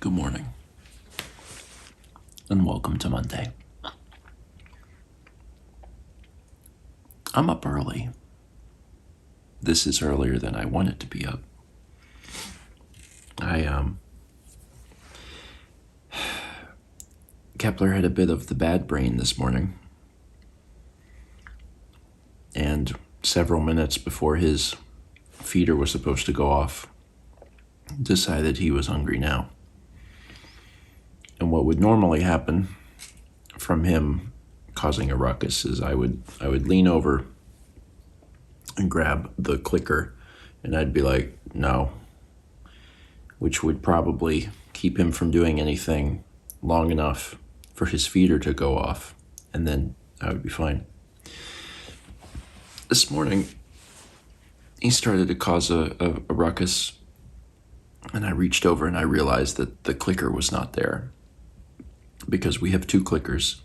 Good morning, and welcome to Monday. I'm up early. This is earlier than I wanted to be up. Kepler had a bit of the bad brain this morning, and several minutes before his feeder was supposed to go off, decided he was hungry now. And what would normally happen from him causing a ruckus is I would lean over and grab the clicker, and I'd be like, no, which would probably keep him from doing anything long enough for his feeder to go off, and then I would be fine. This morning, he started to cause a ruckus, and I reached over and I realized that the clicker was not there, because we have two clickers.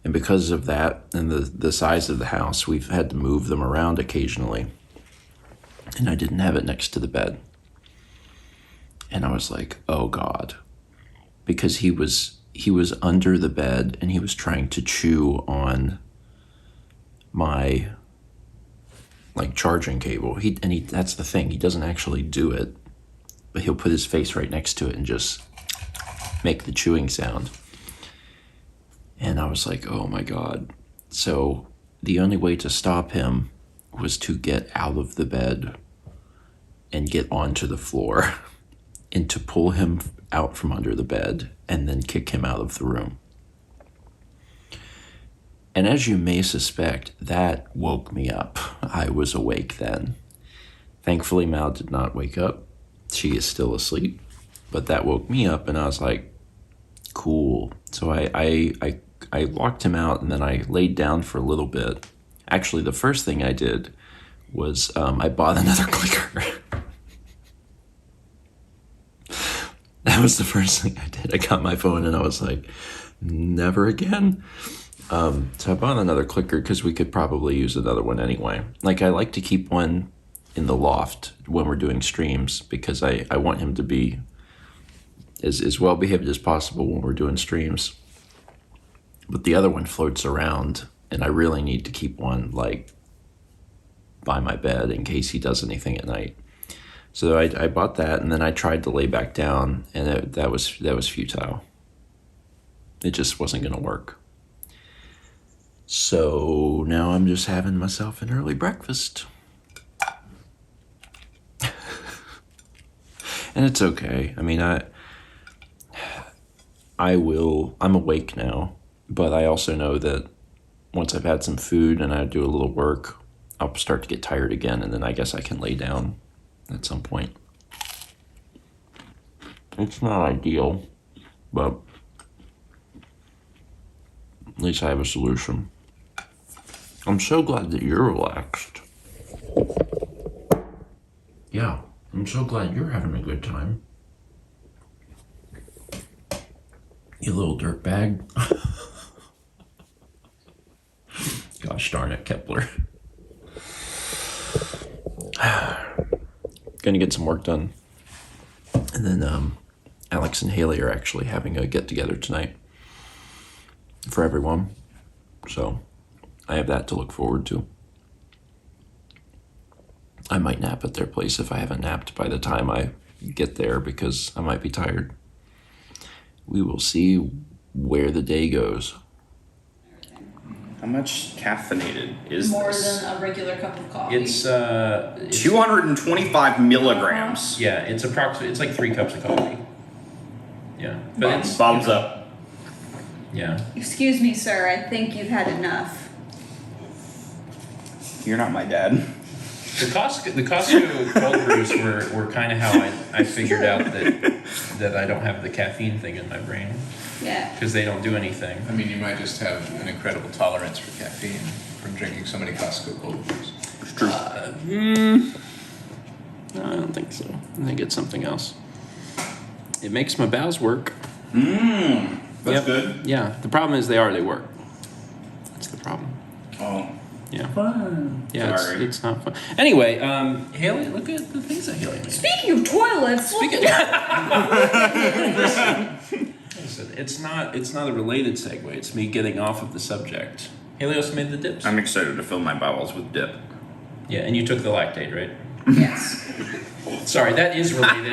And because of that and the size of the house, we've had to move them around occasionally. And I didn't have it next to the bed. And I was like, oh God. Because he was under the bed and he was trying to chew on my charging cable. That's the thing, he doesn't actually do it, but he'll put his face right next to it and just make the chewing sound. And I was like, oh my God. So the only way to stop him was to get out of the bed and get onto the floor and to pull him out from under the bed and then kick him out of the room. And as you may suspect, that woke me up. I was awake then. Thankfully, Mal did not wake up. She is still asleep. But that woke me up, and I was like, cool. So I locked him out, and then I laid down for a little bit. Actually, the first thing I did was I bought another clicker. That was the first thing I did. I got my phone, and I was like, never again. So I bought another clicker because we could probably use another one anyway. I like to keep one in the loft when we're doing streams because I want him to be as well behaved as possible when we're doing streams. But the other one floats around, and I really need to keep one by my bed in case he does anything at night. So I bought that, and then I tried to lay back down, and that was futile. It just wasn't going to work. So now I'm just having myself an early breakfast. And it's okay. I mean, I'm awake now, but I also know that once I've had some food and I do a little work, I'll start to get tired again, and then I guess I can lay down at some point. It's not ideal, but at least I have a solution. I'm so glad that you're relaxed. Yeah, I'm so glad you're having a good time. You little dirtbag. Gosh darn it, Kepler. Gonna get some work done. And then Alex and Hayley are actually having a get-together tonight for everyone. So I have that to look forward to. I might nap at their place if I haven't napped by the time I get there because I might be tired. We will see where the day goes. How much caffeinated is More this? than a regular cup of coffee. It's 225 milligrams. yeah, it's approximately, it's like 3 cups of coffee. Yeah, but it's Bottoms up. Yeah. Excuse me, sir. I think you've had enough. You're not my dad. The Costco cold brews were kind of how I figured out that I don't have the caffeine thing in my brain Yeah. because they don't do anything. I mean, you might just have an incredible tolerance for caffeine from drinking so many Costco cold brews. It's true. No, I don't think so. I think it's something else. It makes my bowels work. That's Yep. good. Yeah, the problem is they work. That's the problem. Oh, Yeah. fun. Yeah, Sorry. it's not fun. Anyway, Haley, look at the things that Haley made. Speaking of toilets, Speaking Listen, it's not a related segue. It's me getting off of the subject. Haley also made the dips. I'm excited to fill my bowels with dip. Yeah, and you took the lactate, right? yes. Sorry, that is related.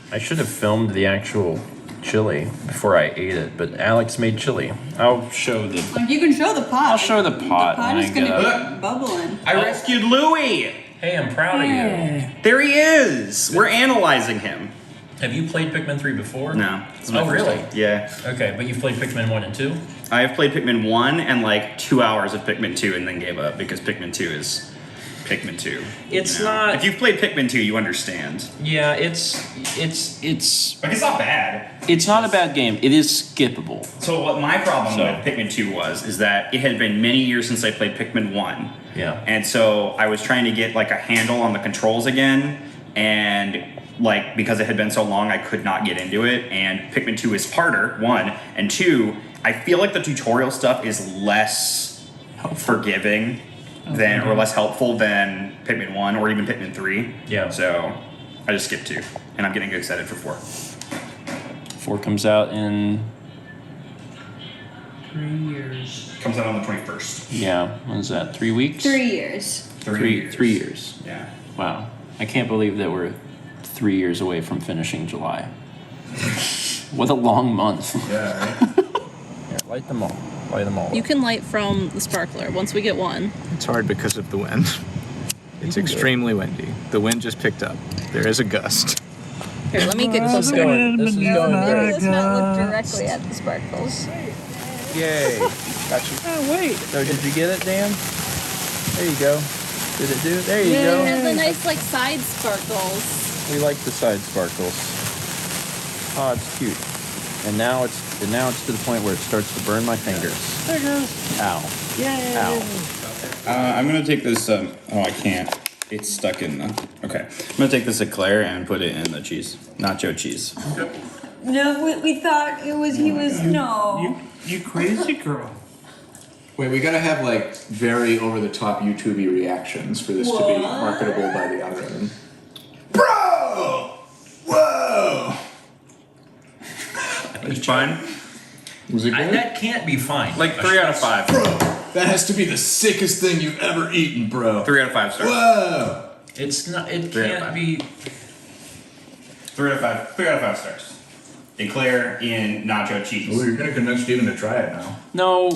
I should have filmed the actual chili before I ate it, but Alex made chili. I'll show the. Like you can show the pot. I'll show the pot. The pot when is I gonna get up. be bubbling. I rescued Louie. Hey, I'm proud of you. There he is. We're analyzing him. Have you played Pikmin 3 before? No. This is my Oh, first really? time. Yeah. Okay, but you've played Pikmin 1 and 2? I have played Pikmin 1 and like 2 hours of Pikmin 2 and then gave up because Pikmin 2 is Pikmin 2. It's not- If you've played Pikmin 2, you understand. Yeah, it's Like, it's not bad. it's not a bad game. It is skippable. So what my problem So- with Pikmin 2 is that it had been many years since I played Pikmin 1. Yeah. And so I was trying to get like a handle on the controls again, and like because it had been so long I could not get into it, and Pikmin 2 is harder, 1, and 2, I feel like the tutorial stuff is less forgiving than or less helpful than Pikmin 1 or even Pikmin 3. Yeah. So I just skipped 2 and I'm getting excited for 4. 4 comes out in 3 years. Comes out on the 21st. yeah, what is that? 3 weeks? 3 years. 3 years. Yeah. Wow. I can't believe that we're 3 years away from finishing July. What a long month. Yeah, right? Here, light them all. Light them all. You can light from the sparkler once we get one. It's hard because of the wind. It's extremely windy. The wind just picked up. There is a gust. Here, let me get closer. This is going Maybe let's not look directly at the sparkles. Yay. Got you. Oh, wait. So did you get it, Dan? There you go. Did it do it? There you It go. has the nice, like, side sparkles. We like the side sparkles. Oh, it's cute. And now it's to the point where it starts to burn my fingers. There it goes. Ow. Yay! Ow. I'm gonna take this. Oh, I can't. It's stuck in the. Okay. I'm gonna take this eclair and put it in the cheese, nacho cheese. No, we thought it was. He was no. You crazy girl. Wait, we gotta have like very over the top YouTubey reactions for this to be marketable by the algorithm. Bro! Whoa! It's fine. Was it good? That can't be fine. Like 3 out of 5. Bro, that has to be the sickest thing you've ever eaten, bro. 3 out of 5 stars. Whoa! It's not. It 3 out of can't 5. be. 3 out of 5. 3 out of 5 stars. Eclair in nacho cheese. Well, you're gonna convince Steven to try it now. No,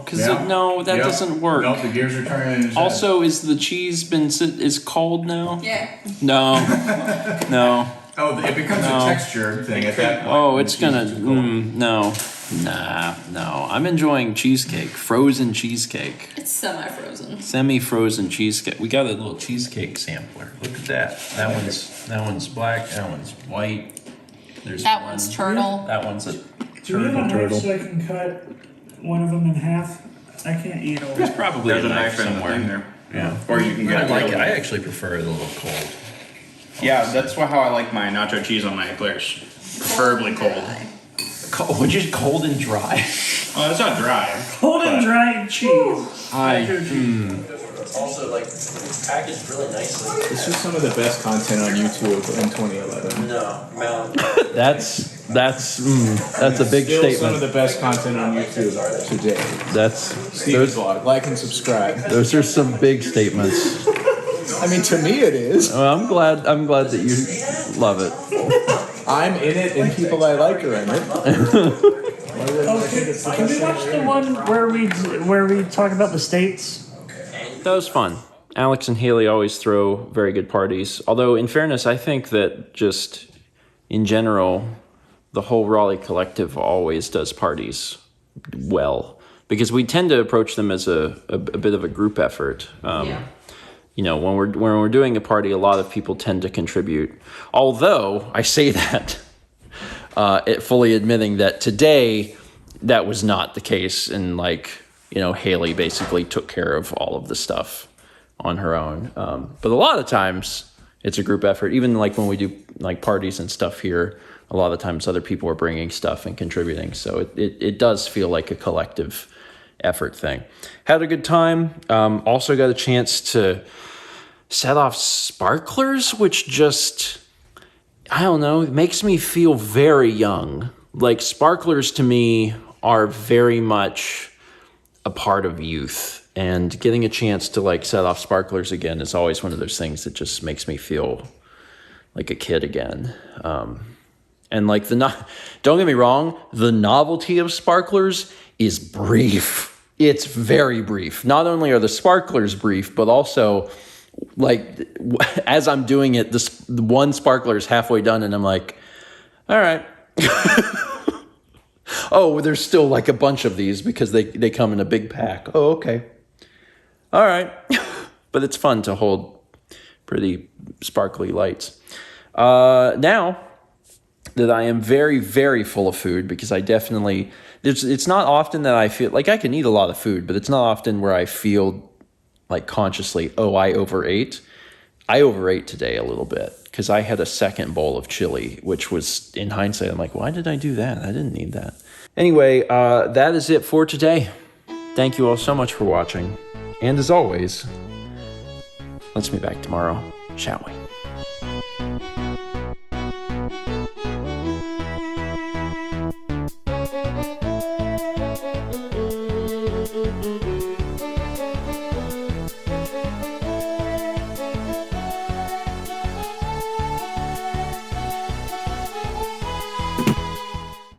because Yeah. that Yep. doesn't work. No, the gears are turning in his head. Also, is the cheese is cold now? Yeah. No, no. Oh, it becomes No. a texture thing at that point. Oh, when it's the cheese gonna. is cold. No, no. I'm enjoying cheesecake, frozen cheesecake, It's semi-frozen. semi-frozen cheesecake. We got a little cheesecake sampler. Look at that. That one's black. That one's white. There's That one- one's turtle. That one's a Do we have a knife so I can cut one of them in half? I can't eat all. There's probably There's a knife in the somewhere. thing there. Yeah. Or you can get I it. like it. I actually prefer it a little cold. Yeah, that's how I like my nacho cheese on my eclairs. Preferably cold. Cold, just cold and dry. Oh, it's not dry. Cold and dry cheese. It's also like it's packaged really nicely. This is some of the best content on YouTube in 2011. That's a big Still some of statement. the best content on YouTube today. That's Steven's vlog. Like and subscribe. those are some big statements. I mean, to me it is. Well, I'm glad that you love it. I'm in it and people I like are in it. Can we watch the one where we talk about the states? That was fun. Alex and Haley always throw very good parties. Although, in fairness, I think that just in general, the whole Raleigh collective always does parties well because we tend to approach them as a bit of a group effort. You know, when we're doing a party, a lot of people tend to contribute. Although I say that, fully admitting that today that was not the case, and Haley basically took care of all of the stuff on her own. But a lot of times it's a group effort. Even like when we do like parties and stuff here, a lot of times other people are bringing stuff and contributing. So it does feel like a collective effort thing. Had a good time. Also got a chance to set off sparklers, which just, I don't know, it makes me feel very young. Like, sparklers to me are very much a part of youth, and getting a chance to like set off sparklers again is always one of those things that just makes me feel like a kid again. And like don't get me wrong, the novelty of sparklers is brief. It's very brief. Not only are the sparklers brief, but also like as I'm doing it, the one sparkler is halfway done and I'm like, all right. Oh, there's still like a bunch of these because they come in a big pack. Oh, okay. All right. But it's fun to hold pretty sparkly lights. Now that I am very, very full of food, because I definitely, it's not often that I feel, like I can eat a lot of food, but it's not often where I feel like consciously, oh, I overate. I overate today a little bit because I had a second bowl of chili, which was, in hindsight, I'm like, why did I do that? I didn't need that. Anyway, that is it for today. Thank you all so much for watching. And as always, let's meet back tomorrow, shall we?